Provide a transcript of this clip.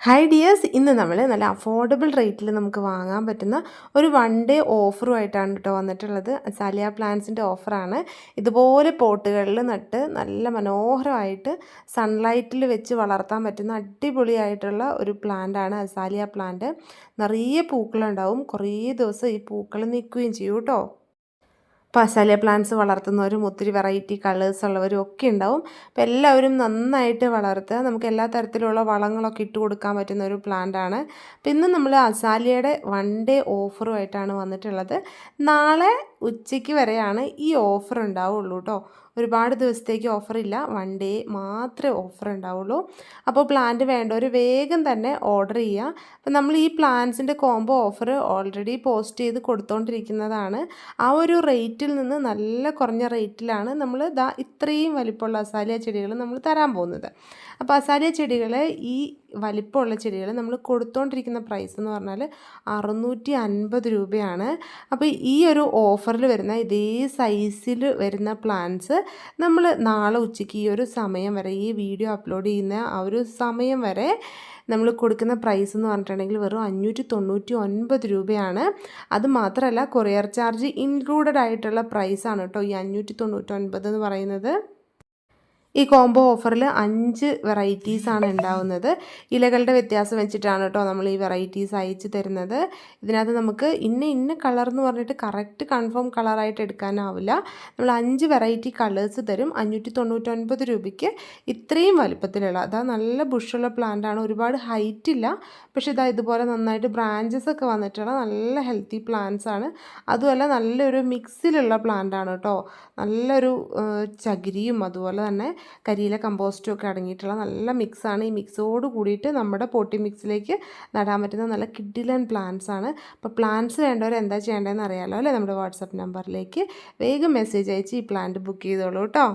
Hi dears, ഇന്ന് നമ്മൾ നല്ല അഫോർഡബിൾ റേറ്റിൽ നമുക്ക് വാങ്ങാൻ പറ്റുന്ന ഒരു വൺ ഡേ ഓഫറുമായിട്ടാണ് കേട്ടോ വന്നിട്ടുള്ളത്. അസാലിയ പ്ലാന്റ്സിൻ്റെ ഓഫറാണ്. ഇതുപോലെ പോട്ടുകളിൽ നട്ട് നല്ല മനോഹരമായിട്ട് സൺലൈറ്റിൽ വെച്ച് വളർത്താൻ പറ്റുന്ന അടിപൊളിയായിട്ടുള്ള ഒരു പ്ലാന്റാണ് അസാലിയ പ്ലാന്റ്. നിറയെ പൂക്കളുണ്ടാവും, കുറേ ദിവസം ഈ പൂക്കൾ നിൽക്കുകയും ചെയ്യും കേട്ടോ. അപ്പോൾ അസാലിയ പ്ലാന്റ്സ് വളർത്തുന്നവരും ഒത്തിരി വെറൈറ്റി കളേഴ്സ് ഉള്ളവരും ഒക്കെ ഉണ്ടാവും. അപ്പോൾ എല്ലാവരും നന്നായിട്ട് വളർത്തുക. നമുക്ക് എല്ലാ തരത്തിലുള്ള വളങ്ങളൊക്കെ ഇട്ട് കൊടുക്കാൻ പറ്റുന്ന ഒരു പ്ലാന്റാണ്. അപ്പോൾ ഇന്ന് നമ്മൾ അസാലിയയുടെ വൺ ഡേ ഓഫറുമായിട്ടാണ് വന്നിട്ടുള്ളത്. നാളെ ഉച്ചയ്ക്ക് വരെയാണ് ഈ ഓഫർ ഉണ്ടാവുള്ളൂ കേട്ടോ. ഒരുപാട് ദിവസത്തേക്ക് ഓഫറില്ല, വൺ ഡേ മാത്രമേ ഓഫർ ഉണ്ടാവുള്ളൂ. അപ്പോൾ പ്ലാന്റ് വേണ്ടവർ വേഗം തന്നെ ഓർഡർ ചെയ്യുക. അപ്പോൾ നമ്മൾ ഈ പ്ലാന്റ്സിൻ്റെ കോംബോ ഓഫർ ഓൾറെഡി പോസ്റ്റ് ചെയ്ത് കൊടുത്തുകൊണ്ടിരിക്കുന്നതാണ്. ആ ഒരു റേറ്റിൽ നിന്ന് നല്ല കുറഞ്ഞ റേറ്റിലാണ് നമ്മൾ ഇത്രയും വലിപ്പമുള്ള അസാലിയ ചെടികൾ നമ്മൾ തരാൻ പോകുന്നത്. അപ്പോൾ അസാലിയ ചെടികൾ, ഈ വലിപ്പമുള്ള ചെടികൾ നമ്മൾ കൊടുത്തുകൊണ്ടിരിക്കുന്ന പ്രൈസ് എന്ന് പറഞ്ഞാൽ 650 രൂപയാണ്. അപ്പോൾ ഈ ഒരു ഓഫറിൽ വരുന്ന ഇതേ സൈസിൽ വരുന്ന പ്ലാന്റ്സ് നമ്മൾ നാളെ ഉച്ചയ്ക്ക് ഈ ഒരു സമയം വരെ, ഈ വീഡിയോ അപ്ലോഡ് ചെയ്യുന്ന ആ ഒരു സമയം വരെ നമ്മൾ കൊടുക്കുന്ന പ്രൈസ് എന്ന് പറഞ്ഞിട്ടുണ്ടെങ്കിൽ വെറും 599 രൂപയാണ്. അത് മാത്രമല്ല, കൊറിയർ ചാർജ് ഇൻക്ലൂഡഡ് ആയിട്ടുള്ള പ്രൈസാണ് കേട്ടോ ഈ 599 എന്ന് പറയുന്നത്. ഈ കോംബോ ഓഫറിൽ 5 വെറൈറ്റീസാണ് ഉണ്ടാവുന്നത്. ഇലകളുടെ വ്യത്യാസം വെച്ചിട്ടാണ് കേട്ടോ നമ്മൾ ഈ വെറൈറ്റീസ് അയച്ചു തരുന്നത്. ഇതിനകത്ത് നമുക്ക് ഇന്ന കളർ എന്ന് പറഞ്ഞിട്ട് കറക്റ്റ് കൺഫേം കളറായിട്ട് എടുക്കാനാവില്ല. നമ്മൾ 5 വെറൈറ്റി കളേഴ്സ് തരും. 599 രൂപയ്ക്ക് ഇത്രയും വലിപ്പത്തിലുള്ള, നല്ല ബുഷുള്ള പ്ലാന്റാണ്. ഒരുപാട് ഹൈറ്റ് ഇല്ല, പക്ഷേ ഇതുപോലെ നന്നായിട്ട് ബ്രാഞ്ചസ് ഒക്കെ വന്നിട്ടുള്ള നല്ല ഹെൽത്തി പ്ലാന്റ്സ് ആണ്. അതുമല്ല നല്ലൊരു മിക്സിലുള്ള പ്ലാന്റാണ് കേട്ടോ. നല്ലൊരു ചകിരിയും അതുപോലെ തന്നെ കരിയില കമ്പോസ്റ്റും ഒക്കെ അടങ്ങിയിട്ടുള്ള നല്ല മിക്സാണ്. ഈ മിക്സോട് കൂടിയിട്ട് നമ്മുടെ പോട്ടി മിക്സിലേക്ക് നടാൻ പറ്റുന്ന നല്ല കിഡിലൻ പ്ലാന്റ്സ് ആണ്. അപ്പോൾ പ്ലാന്റ്സ് വേണ്ടവർ എന്താ ചെയ്യേണ്ടതെന്ന് അറിയാമല്ലോ അല്ലേ? നമ്മുടെ വാട്സപ്പ് നമ്പറിലേക്ക് വേഗം മെസ്സേജ് അയച്ച് ഈ പ്ലാന്റ് ബുക്ക് ചെയ്തോളൂ കേട്ടോ.